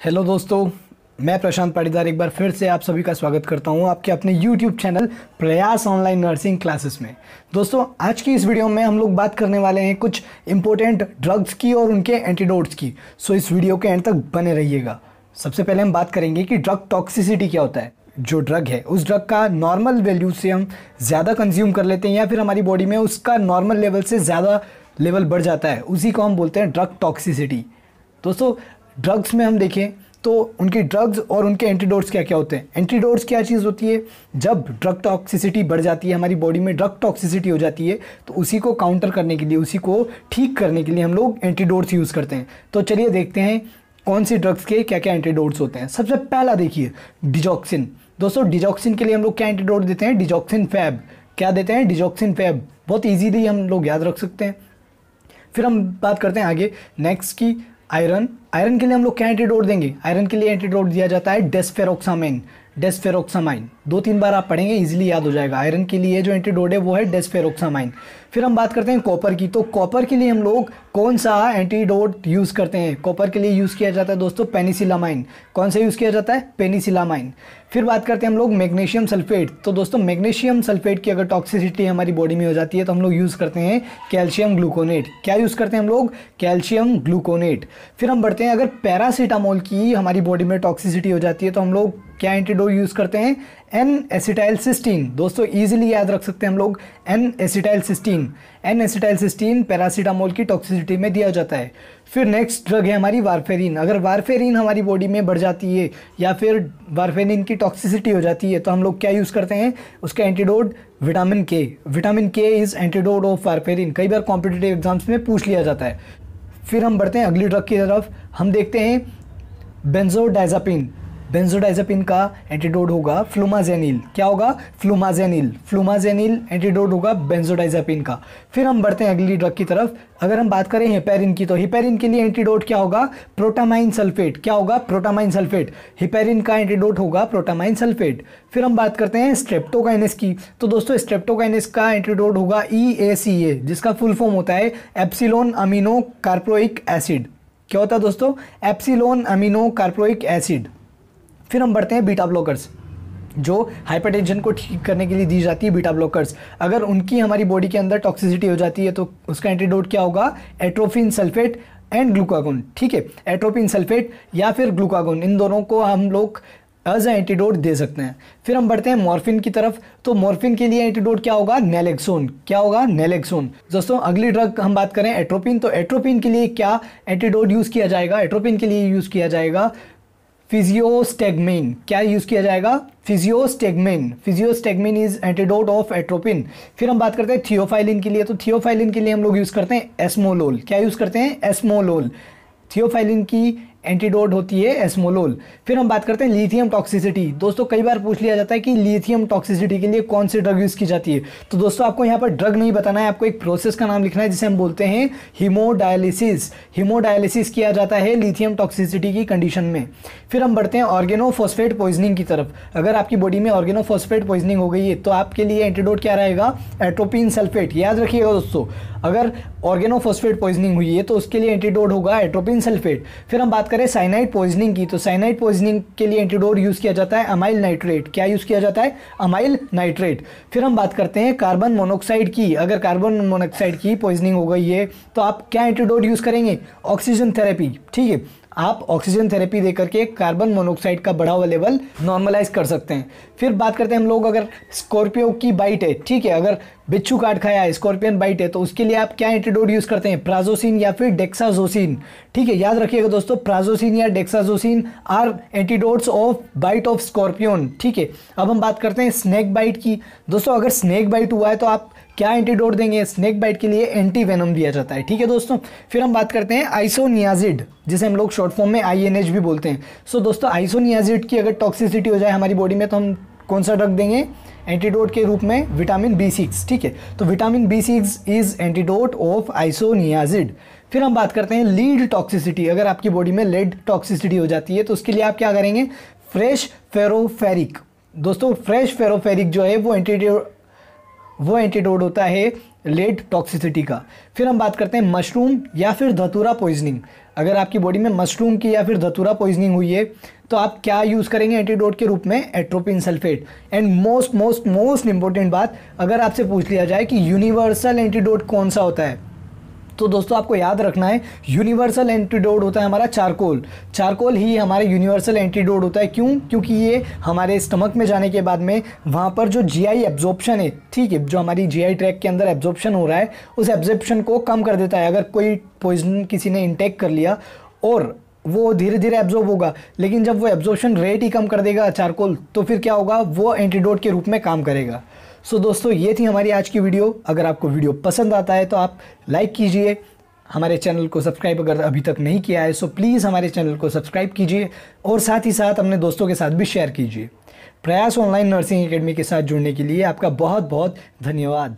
Hello दोस्तों, मैं प्रशांत पाटीदार एक बार फिर से आप सभी का स्वागत करता हूं आपके अपने YouTube चैनल प्रयास ऑनलाइन नर्सिंग क्लासेस में। दोस्तों, आज की इस वीडियो में हम लोग बात करने वाले हैं कुछ इंपॉर्टेंट ड्रग्स की और उनके एंटीडोट्स की। सो इस वीडियो के एंड तक बने रहिएगा। सबसे पहले हम बात करेंगे कि ड्रग टॉक्सिसिटी क्या होता है। जो ड्रग है उस ड्रग का नॉर्मल वैल्यू से हम ज़्यादा कंज्यूम कर लेते हैं या फिर हमारी बॉडी में उसका नॉर्मल लेवल से ज़्यादा लेवल बढ़ जाता है, उसी को हम बोलते हैं ड्रग टॉक्सिसिटी। दोस्तों, ड्रग्स में हम देखें तो उनकी ड्रग्स और उनके एंटीडोट्स क्या क्या होते हैं। एंटीडोट्स क्या चीज़ होती है? जब ड्रग टॉक्सिसिटी बढ़ जाती है, हमारी बॉडी में ड्रग टॉक्सिसिटी हो जाती है, तो उसी को काउंटर करने के लिए, उसी को ठीक करने के लिए हम लोग एंटीडोट्स यूज़ करते हैं। तो चलिए देखते हैं कौन सी ड्रग्स के क्या क्या एंटीडोट्स होते हैं। सबसे पहला देखिए, डिजॉक्सिन। दोस्तों, डिजॉक्सिन के लिए हम लोग क्या एंटीडोट देते हैं? Digoxin Fab. क्या देते हैं? Digoxin fab. बहुत ईजीली हम लोग याद रख सकते हैं। फिर हम बात करते हैं आगे नेक्स्ट की आयरन। आयरन के लिए हम लोग क्या एंटीडोट देंगे? आयरन के लिए एंटीडोट दिया जाता है डेस्फेरोक्सामाइन। डेस्फेरोक्सामाइन 2-3 बार आप पढ़ेंगे, इजीली याद हो जाएगा। आयरन के लिए जो एंटीडोट है वो है डेस्फेरोक्सामाइन। फिर हम बात करते हैं कॉपर की। तो कॉपर के लिए हम लोग कौन सा एंटीडोट यूज़ करते हैं? कॉपर के लिए यूज़ किया जाता है दोस्तों पेनिसिलामाइन। कौन सा यूज़ किया जाता है? पेनिसिलामाइन। फिर बात करते हैं हम लोग मैग्नीशियम सल्फेट। तो दोस्तों, मैग्नीशियम सल्फेट की अगर टॉक्सिसिटी हमारी बॉडी में हो जाती है तो हम लोग यूज़ करते हैं कैल्शियम ग्लूकोनेट। क्या यूज़ करते हैं हम लोग? Calcium gluconate. फिर हम बढ़ते हैं, अगर पैरासीटामोल की हमारी बॉडी में टॉक्सिसिटी हो जाती है तो हम लोग क्या एंटीडोट यूज़ करते हैं? N acetyl cysteine. दोस्तों, इजीली याद रख सकते हैं हम लोग N acetyl cysteine. N acetyl cysteine paracetamol की टॉक्सिसिटी में दिया जाता है। फिर नेक्स्ट ड्रग है हमारी वारफेरिन। अगर वारफेरिन हमारी बॉडी में बढ़ जाती है या फिर वारफेरिन की टॉक्सिसिटी हो जाती है तो हम लोग क्या यूज़ करते हैं? उसका एंटीडोट विटामिन के। विटामिन के इज़ एंटीडोट ऑफ वारफेरिन। कई बार कॉम्पिटिटिव एग्जाम्स में पूछ लिया जाता है। फिर हम बढ़ते हैं अगली ड्रग की तरफ। हम देखते हैं बेंजोडाइजापिन। बेंजोडाइजापिन का एंटीडोट होगा फ्लूमाजेनिल। क्या होगा? फ्लूमाजेनिल। फ्लूमाजेनिल एंटीडोट होगा बेंजोडाइजापिन का। फिर हम बढ़ते हैं अगली ड्रग की तरफ। अगर हम बात करें हेपेरिन की, तो हेपेरिन के लिए एंटीडोट क्या होगा? Protamine sulphate. क्या होगा? Protamine sulphate. हेपेरिन का एंटीडोट होगा प्रोटामाइन सल्फेट। फिर हम बात करते हैं स्ट्रेप्टोकाइनेस की। तो दोस्तों, स्ट्रेप्टोकाइनेस का एंटीडोट होगा EACA, जिसका फुल फॉर्म होता है एप्सिलॉन अमीनो कार्पोइक एसिड। क्या होता है दोस्तों? Epsilon amino caproic acid. फिर हम बढ़ते हैं बीटा ब्लॉकर्स, जो हाइपरटेंशन को ठीक करने के लिए दी जाती है। बीटा ब्लॉकर्स अगर उनकी हमारी बॉडी के अंदर टॉक्सिसिटी हो जाती है तो उसका एंटीडोट क्या होगा? Atropine sulphate and glucagon. ठीक है, एट्रोपिन सल्फेट या फिर ग्लूकागोन, इन दोनों को हम लोग एज ए एंटीडोट दे सकते हैं। फिर हम बढ़ते हैं मॉर्फिन की तरफ। तो मॉर्फिन के लिए एंटीडोट क्या होगा? नेलेक्सोन। क्या होगा? नेलेक्सोन। दोस्तों, अगली ड्रग हम बात करें एट्रोपिन। तो एट्रोपिन के लिए क्या एंटीडोट यूज़ किया जाएगा? एट्रोपिन के लिए यूज़ किया जाएगा फिजियोस्टेगमिन। क्या यूज़ किया जाएगा? फिजियोस्टेगमिन। फिजियोस्टेगमिन इज एंटीडोट ऑफ एट्रोपिन। फिर हम बात करते हैं थियोफाइलिन के लिए। तो थियोफाइलिन के लिए हम लोग यूज़ करते हैं एस्मोलोल। क्या यूज़ करते हैं? एस्मोलोल। थियोफाइलिन की एंटीडोट होती है एस्मोलोल। फिर हम बात करते हैं लिथियम टॉक्सिसिटी। दोस्तों, कई बार पूछ लिया जाता है कि लिथियम टॉक्सिसिटी के लिए कौन सी ड्रग यूज़ की जाती है। तो दोस्तों, आपको यहाँ पर ड्रग नहीं बताना है, आपको एक प्रोसेस का नाम लिखना है जिसे हम बोलते हैं हीमोडायलिसिस। हीमोडायलिसिस किया जाता है लिथियम टॉक्सिसिटी की कंडीशन में। फिर हम बढ़ते हैं ऑर्गेनोफॉस्फेट पॉइजनिंग की तरफ। अगर आपकी बॉडी में ऑर्गेनोफॉस्फेट पॉइजनिंग हो गई है तो आपके लिए एंटीडोट क्या रहेगा? Atropine sulphate. याद रखिएगा दोस्तों, अगर ऑर्गेनोफॉस्फेट पॉइजनिंग हुई है तो उसके लिए एंटीडोट होगा एट्रोपिन सल्फेट। फिर हम बात करें साइनाइड पॉइजनिंग की। तो साइनाइड पॉइजनिंग के लिए एंटीडोट यूज़ किया जाता है अमाइल नाइट्रेट। क्या यूज़ किया जाता है? Amyl nitrate. फिर हम बात करते हैं कार्बन मोनोऑक्साइड की। अगर कार्बन मोनोऑक्साइड की पॉइजनिंग हो गई है तो आप क्या एंटीडोट यूज़ करेंगे? Oxygen therapy. ठीक है, आप ऑक्सीजन थेरेपी दे करके कार्बन मोनोऑक्साइड का बढ़ा हुआ लेवल नॉर्मलाइज कर सकते हैं। फिर बात करते हैं हम लोग, अगर स्कॉर्पियो की बाइट है, ठीक है, अगर बिच्छू काट खाया है, स्कॉर्पियन बाइट है, तो उसके लिए आप क्या एंटीडोट यूज़ करते हैं? प्राजोसिन या फिर डेक्साजोसिन। ठीक है, याद रखिएगा दोस्तों, प्राजोसिन या doxazosin are antidotes of bite of scorpion. ठीक है, अब हम बात करते हैं स्नेक बाइट की। दोस्तों, अगर स्नेक बाइट हुआ है तो आप क्या एंटीडोट देंगे? स्नेक बाइट के लिए एंटी वेनम दिया जाता है। ठीक है दोस्तों। फिर हम बात करते हैं आइसोनियाजिड, जिसे हम लोग शॉर्ट फॉर्म में INH भी बोलते हैं। सो दोस्तों, आइसोनियाजिड की अगर टॉक्सिसिटी हो जाए हमारी बॉडी में तो हम कौन सा ड्रग देंगे एंटीडोट के रूप में? Vitamin B6। ठीक है, तो vitamin B6 is antidote of isoniazid. फिर हम बात करते हैं लीड टॉक्सिसिटी। अगर आपकी बॉडी में लेड टॉक्सिसिटी हो जाती है तो उसके लिए आप क्या करेंगे? फ्रेश फेरोफेरिक। दोस्तों, फ्रेश फेरोफेरिक जो है वो एंटीडोट होता है लेड टॉक्सिसिटी का। फिर हम बात करते हैं मशरूम या फिर धतूरा पॉइजनिंग। अगर आपकी बॉडी में मशरूम की या फिर धतूरा पॉइजनिंग हुई है तो आप क्या यूज़ करेंगे एंटीडोट के रूप में? Atropine sulphate. And most most most important बात, अगर आपसे पूछ लिया जाए कि यूनिवर्सल एंटीडोट कौन सा होता है, तो दोस्तों आपको याद रखना है यूनिवर्सल एंटीडोट होता है हमारा चारकोल। चारकोल ही हमारा यूनिवर्सल एंटीडोट होता है। क्यों? क्योंकि ये हमारे स्टमक में जाने के बाद में वहाँ पर जो जीआई एब्जॉर्प्शन है, ठीक है, जो हमारी जीआई ट्रैक के अंदर एब्जॉर्प्शन हो रहा है, उस एब्जॉर्प्शन को कम कर देता है। अगर कोई पॉइजन किसी ने इंटेक कर लिया और वो धीरे धीरे एब्जॉर्ब होगा, लेकिन जब वो एब्जॉर्प्शन रेट ही कम कर देगा चारकोल, तो फिर क्या होगा? वो एंटीडोट के रूप में काम करेगा। सो दोस्तों, ये थी हमारी आज की वीडियो। अगर आपको वीडियो पसंद आता है तो आप लाइक कीजिए, हमारे चैनल को सब्सक्राइब अगर अभी तक नहीं किया है सो प्लीज़ हमारे चैनल को सब्सक्राइब कीजिए और साथ ही साथ अपने दोस्तों के साथ भी शेयर कीजिए। प्रयास ऑनलाइन नर्सिंग एकेडमी के साथ जुड़ने के लिए आपका बहुत बहुत धन्यवाद।